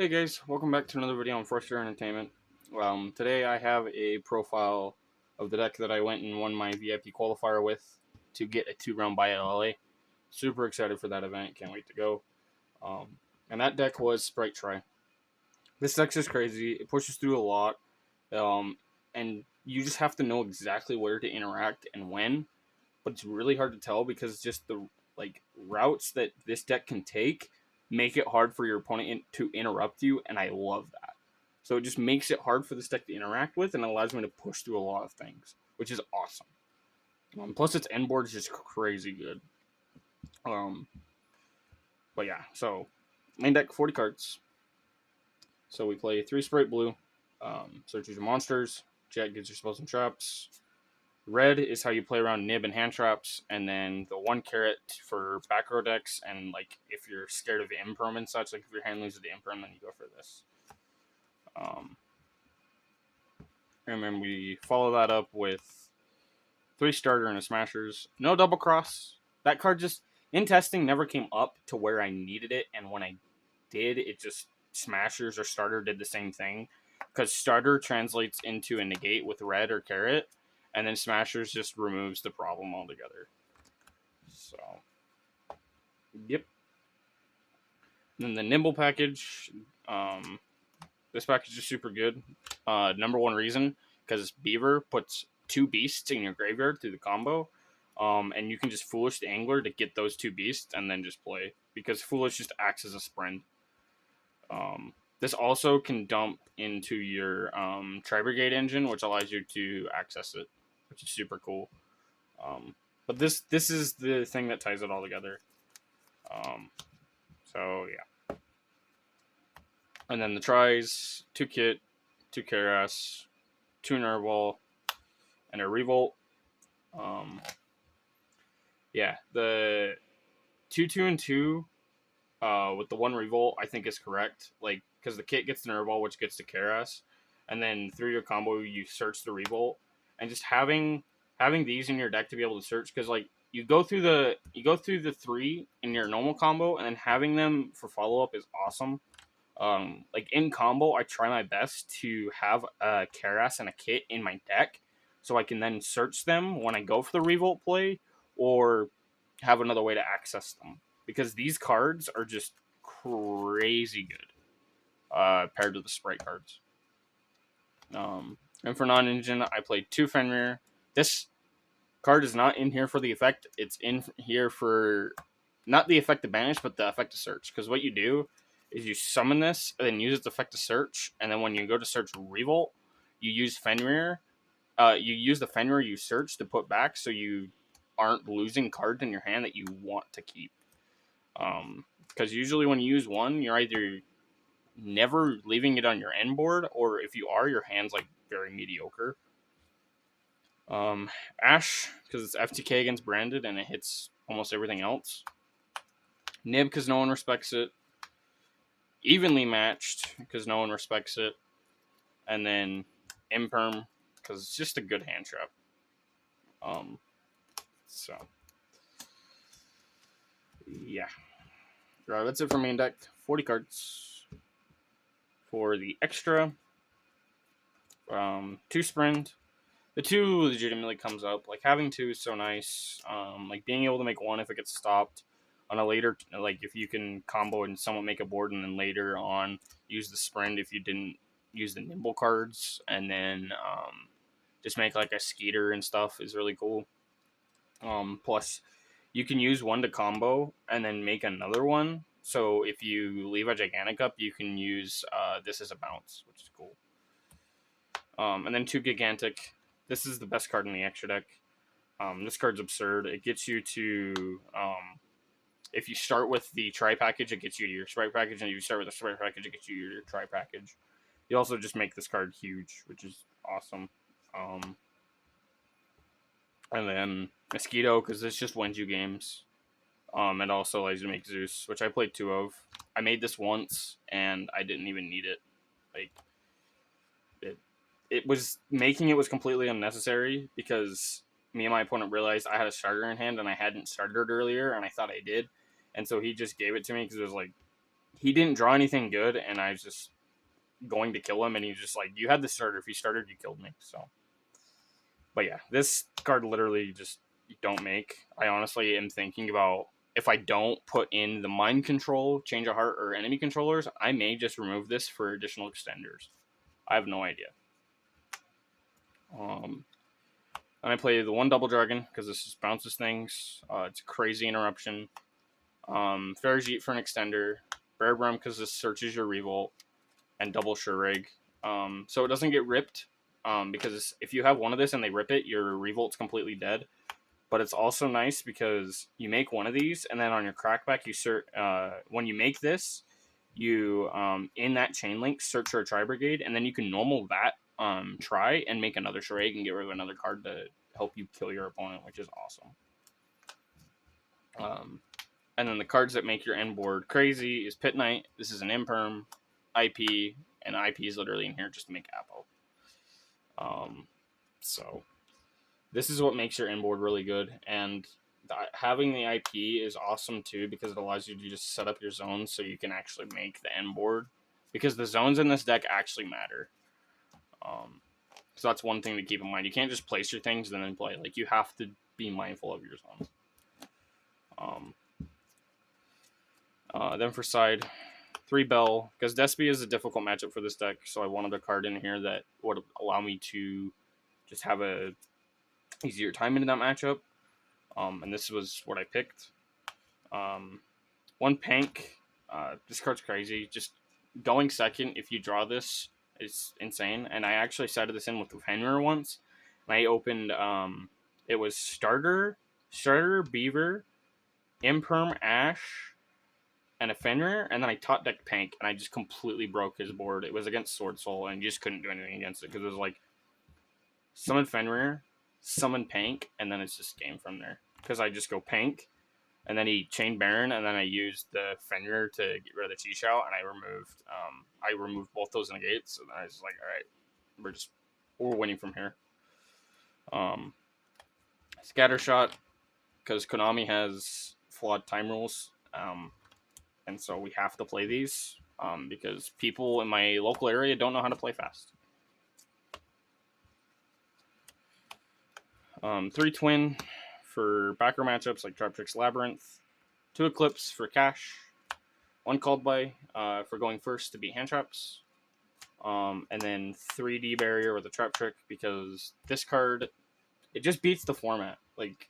Hey guys, welcome back to another video on First Year Entertainment. Today I have a profile of the deck that I went and won my VIP qualifier with to get a 2-round by LLA. Super excited for that event, can't wait to go. And that deck was Spright Tri. This deck's just crazy, it pushes through a lot, and you just have to know exactly where to interact and when, but it's really hard to tell because just the routes that this deck can take make it hard for your opponent to interrupt you, and I love that. So it just makes it hard for this deck to interact with, and allows me to push through a lot of things, which is awesome. Plus, its end board is just crazy good. But yeah, so main deck 40 cards. So we play 3 Spright blue. Searches your monsters. Jet gives your spells and traps. Red is how you play around nib and hand traps, and then the 1 carrot for back row decks, and like if you're scared of imperm and such, like if your hand loses the imperm, then you go for this. And then we follow that up with 3 starter and a smashers. No double cross. That card just in testing never came up to where I needed it, and when I did, it just smashers or starter did the same thing, because starter translates into a negate with red or carrot, and then smashers just removes the problem altogether. So, yep. And then the nimble package. This package is super good. Number one reason, because Beaver puts 2 beasts in your graveyard through the combo, and you can just Foolish the Angler to get those 2 beasts and then just play, because Foolish just acts as a sprint. This also can dump into your Tri-brigade engine, which allows you to access it, which is super cool. But this is the thing that ties it all together. So yeah. And then the tries, 2 Kit, 2 Karas, 2 Nervball, and a Revolt. Yeah, the 2 and 2 with the 1 Revolt I think is correct. Like, because the Kit gets the Nervball, which gets to Karas, and then through your combo you search the Revolt, and just having these in your deck to be able to search, because like you go through the 3 in your normal combo, and then having them for follow up is awesome. Like in combo, I try my best to have a Karas and a Kit in my deck, so I can then search them when I go for the Revolt play, or have another way to access them, because these cards are just crazy good paired to the Spright cards. And for non-engine, I played 2 Fenrir. This card is not in here for the effect. It's in here for not the effect to banish, but the effect to search. Because what you do is you summon this and then use its effect to search, and then when you go to search Revolt, you use Fenrir. You use the Fenrir you search to put back, so you aren't losing cards in your hand that you want to keep. Because usually when you use one, you're either never leaving it on your end board, or if you are, your hand's like very mediocre. Ash, because it's FTK against branded and it hits almost everything else. Nib, because no one respects it. Evenly matched, because no one respects it. And then Imperm, because it's just a good hand trap. So yeah. That's it for main deck. 40 cards. For the extra, 2 Sprint. The 2 legitimately comes up. Like, having 2 is so nice. Like, being able to make 1 if it gets stopped on a later, like, if you can combo and somewhat make a board, and then later on use the Sprint if you didn't use the Nimble cards, and then just make, like, a Skeeter and stuff is really cool. Plus, you can use 1 to combo and then make another one. So if you leave a Gigantic up, you can use this as a bounce, which is cool. And then 2 Gigantic. This is the best card in the extra deck. This card's absurd. It gets you to, if you start with the Tri package, it gets you to your Spright package, and if you start with the Spright package, it gets you your Tri package. You also just make this card huge, which is awesome. And then Mosquito, because this just wins you games. It also allows you to make Zeus, which I played 2 of. I made this once, and I didn't even need it. Like, it was completely unnecessary, because me and my opponent realized I had a starter in hand, and I hadn't started it earlier, and I thought I did. And so he just gave it to me, because it was like he didn't draw anything good, and I was just going to kill him, and he's just like, you had the starter. If you started, you killed me. So, but yeah, this card literally just you don't make. I honestly am thinking about if I don't put in the mind control, change of heart, or enemy controllers, I may just remove this for additional extenders. I have no idea. And I play the one double dragon because this just bounces things. It's a crazy interruption. Farajit for an extender. Bear Brum because this searches your revolt. And double Shurrig. So it doesn't get ripped. Because if you have one of this and they rip it, your revolt's completely dead. But it's also nice because you make one of these, and then on your crackback, when you make this, you in that chain link search for a Tri-brigade, and then you can normal that try and make another charade and get rid of another card to help you kill your opponent, which is awesome. And then the cards that make your end board crazy is Pit Knight. This is an imperm, IP, and IP is literally in here just to make Apo. So this is what makes your end board really good, and having the IP is awesome too because it allows you to just set up your zones so you can actually make the end board, because the zones in this deck actually matter. So that's one thing to keep in mind. You can't just place your things and then play. Like, you have to be mindful of your zones. Then for side, 3 Bell, because Despy is a difficult matchup for this deck, so I wanted a card in here that would allow me to just have a easier time into that matchup. And this was what I picked. 1 Pank. This card's crazy. Just going second if you draw this is insane. And I actually sided this in with Fenrir once. And I opened, it was Starter, Beaver, Imperm, Ash, and a Fenrir, and then I top decked Pank, and I just completely broke his board. It was against Sword Soul, and you just couldn't do anything against it, because it was like, summon Fenrir, summon Pank, and then it's just game from there. Because I just go Pank, and then he chain Baron, and then I used the Fenrir to get rid of the Chi-Shao, and I removed both those negates, and I was like, alright, we're winning from here. Scattershot, because Konami has flawed time rules, and so we have to play these, because people in my local area don't know how to play fast. 3 Twin for backer matchups like TrapTrix Labyrinth. 2 Eclipse for cash. 1 Called By for going first to beat hand traps. And then 3D Barrier with a TrapTrix, because this card, it just beats the format. Like,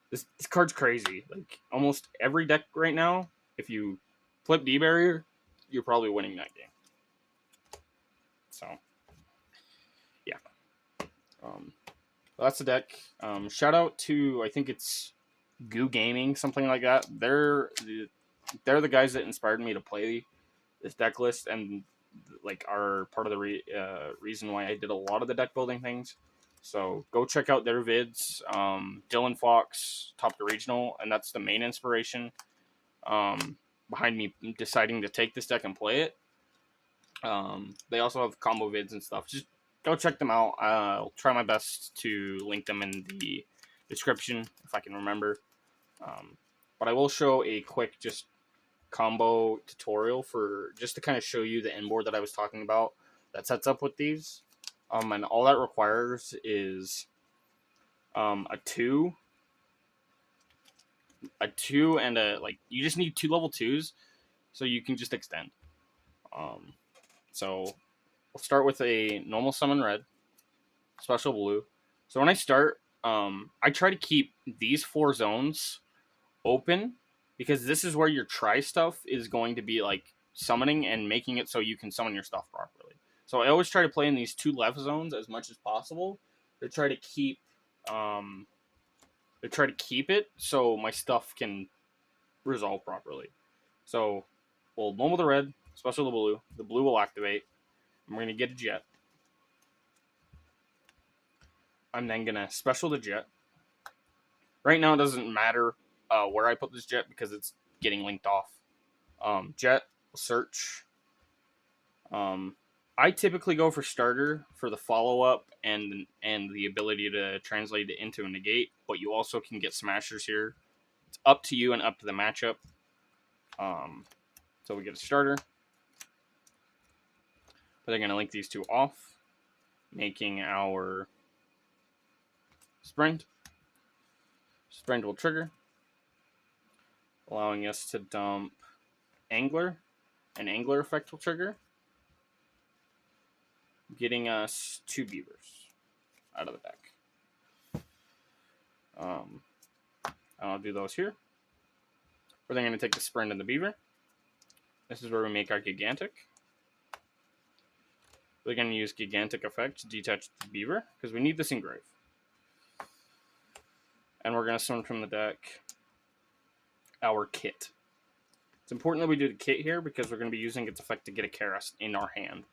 this card's crazy. Like, almost every deck right now, if you flip D Barrier, you're probably winning that game. So, yeah. That's the deck. Shout out to, I think it's GUU Gaming, something like that. They're the guys that inspired me to play this deck list, and like are part of the reason why I did a lot of the deck building things. So go check out their vids. Dylan Fox, top the regional, and that's the main inspiration behind me deciding to take this deck and play it. They also have combo vids and stuff. Just go check them out. I'll try my best to link them in the description if I can remember. But I will show a quick just combo tutorial for just to kind of show you the end board that I was talking about that sets up with these. And all that requires is a 2 and a, like, you just need 2 level 2s so you can just extend. So we'll start with a normal summon red, special blue. So when I start, I try to keep these 4 zones open, because this is where your try stuff is going to be like summoning and making it so you can summon your stuff properly. So I always try to play in these 2 left zones as much as possible to try to keep it so my stuff can resolve properly. So we'll normal the red, special the blue. The blue will activate. I'm going to get a jet. I'm then going to special the jet. Right now it doesn't matter where I put this jet because it's getting linked off. Jet, search. I typically go for starter for the follow-up and the ability to translate it into a negate, but you also can get smashers here. It's up to you and up to the matchup. So So we get a starter. But they're going to link these two off, making our sprint. Sprint will trigger, allowing us to dump angler. An angler effect will trigger, getting us 2 beavers out of the deck. I'll do those here. We're then going to take the sprint and the beaver. This is where we make our gigantic. We're going to use gigantic effect to detach the beaver because we need this engrave. And we're going to summon from the deck our kit. It's important that we do the kit here because we're going to be using its effect to get a Karas in our hand.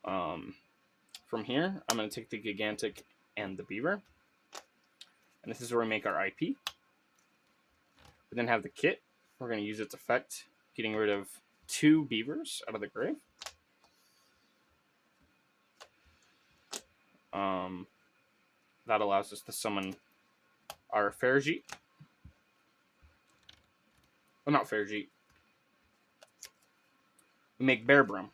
From here, I'm going to take the gigantic and the beaver. And this is where we make our IP. We then have the kit. We're going to use its effect, getting rid of 2 beavers out of the grave. That allows us to summon our Ferrigite. Well, not Ferrigite. We make Bear Brum.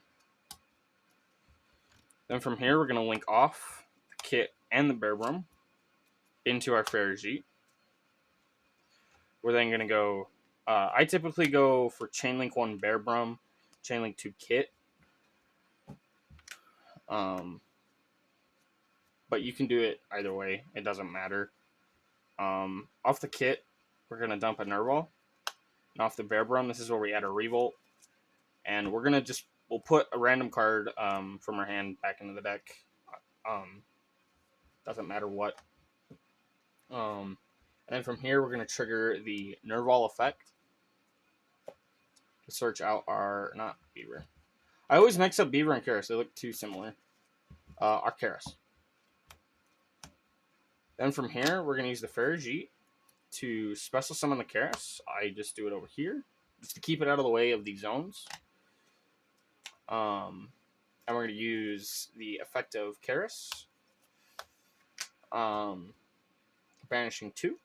Then from here, we're going to link off the kit and the Bear Brum into our Ferrigite. We're then going to go... I typically go for Chainlink 1 Bear Brum, Chainlink 2 kit. But you can do it either way. It doesn't matter. Off the kit, we're going to dump a Nerval. And off the Bear Brum, this is where we add a Revolt. And we're going to we'll put a random card from our hand back into the deck. Doesn't matter what. And then from here, we're going to trigger the Nerval effect to search out our, not Beaver. I always mix up Beaver and Karas. They look too similar. Our Karas. Then from here, we're going to use the Ferrigite to special summon the Karas. I just do it over here, just to keep it out of the way of these zones. And we're going to use the effect of Karas. Banishing 2.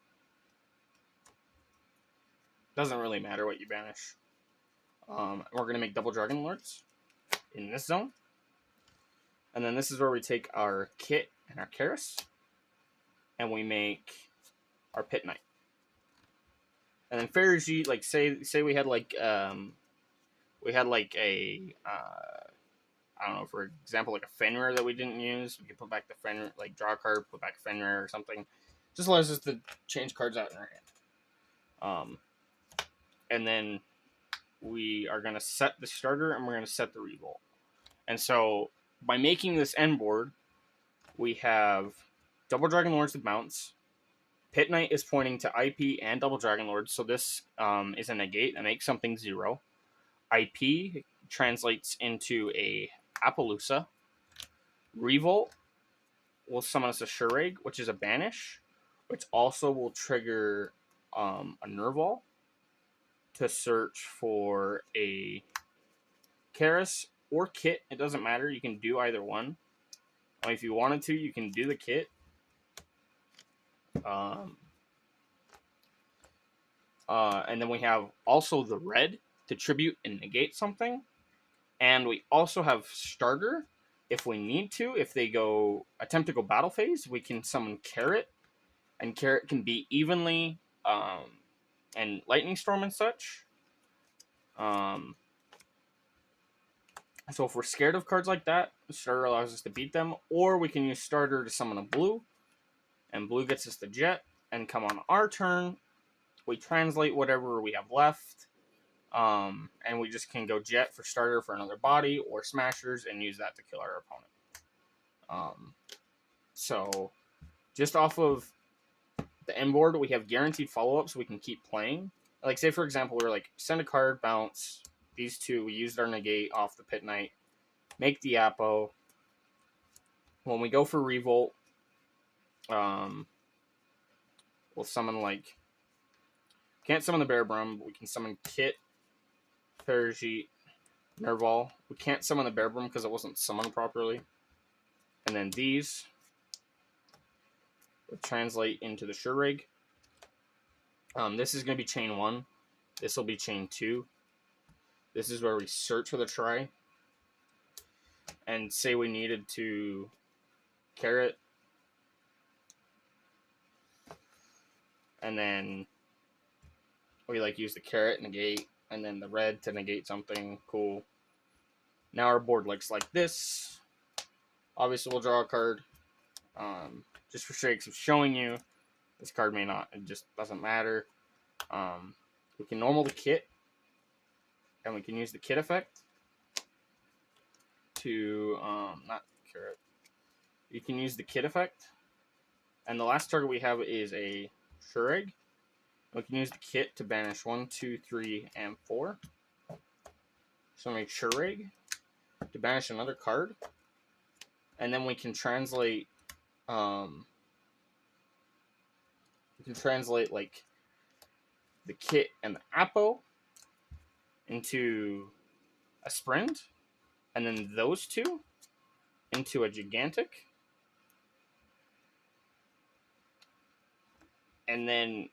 Doesn't really matter what you banish. We're going to make double Dragon Lords in this zone. And then this is where we take our kit and our Karas. And we make our Pit Knight. And then Ferrigite, like say we had like a I don't know, for example, like a Fenrir that we didn't use. We could put back the Fenrir, like draw a card, put back Fenrir or something. Just allows us to change cards out in our hand. And then we are going to set the starter and we're going to set the Revolt. And so by making this end board, we have double Dragon Lords to bounce. Pit Knight is pointing to IP and double Dragon Lords, so this is a negate that makes something 0. IP translates into a Appaloosa. Revolt will summon us a Shurag, which is a banish, which also will trigger a Nerval to search for a Karas or kit. It doesn't matter. You can do either one. If you wanted to, you can do the kit. And then we have also the red to tribute and negate something. And we also have starter if we need to. If they attempt to go battle phase, we can summon Carrot. And Carrot can be evenly and Lightning Storm and such. So if we're scared of cards like that, starter allows us to beat them. Or we can use starter to summon a blue. And blue gets us the jet. And come on our turn, we translate whatever we have left. And we just can go jet for starter for another body or smashers and use that to kill our opponent. So just off of the end board, we have guaranteed follow-up so we can keep playing. Like say for example, we're like send a card, bounce. These two, we used our negate off the Pit Knight. Make the Appo. When we go for Revolt, we'll summon like... Can't summon the Bear Brum, but we can summon Kit, Ferrigite, Nerval. We can't summon the Bear Brum because it wasn't summoned properly. And then these will translate into the Shurag. This is going to be chain 1. This will be chain 2. This is where we search for the Tri. And say we needed to carrot. And then we like use the carrot negate, and then the red to negate something. Cool. Now our board looks like this. Obviously, we'll draw a card. Just for sakes of showing you, this card may not. It just doesn't matter. We can normal the kit, and we can use the kit effect to not carrot. You can use the kit effect, and the last target we have is a Shureg. We can use the kit to banish 1, 2, 3, and 4. So make Shureg to banish another card, and then we can translate. We can translate like the kit and the Apo into a Sprint, and then those two into a Gigantic, and then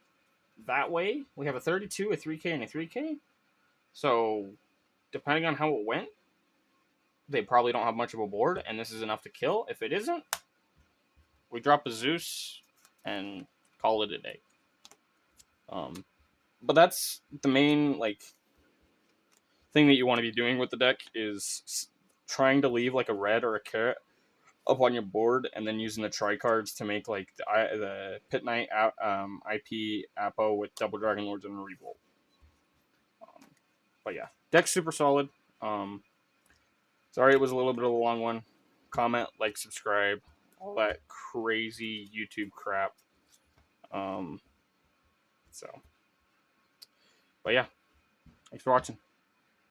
that way we have a 32, a 3K, and a 3K. So depending on how it went, they probably don't have much of a board, and this is enough to kill. If it isn't, we drop a Zeus and call it a day. But that's the main like thing that you want to be doing with the deck, is trying to leave like a red or a carrot up on your board, and then using the Tri cards to make like the Pit Knight IP Apo with double Dragon Lords and a Revolt. But yeah, deck's super solid. Sorry it was a little bit of a long one. Comment, like, subscribe, all that crazy YouTube crap. But yeah, thanks for watching.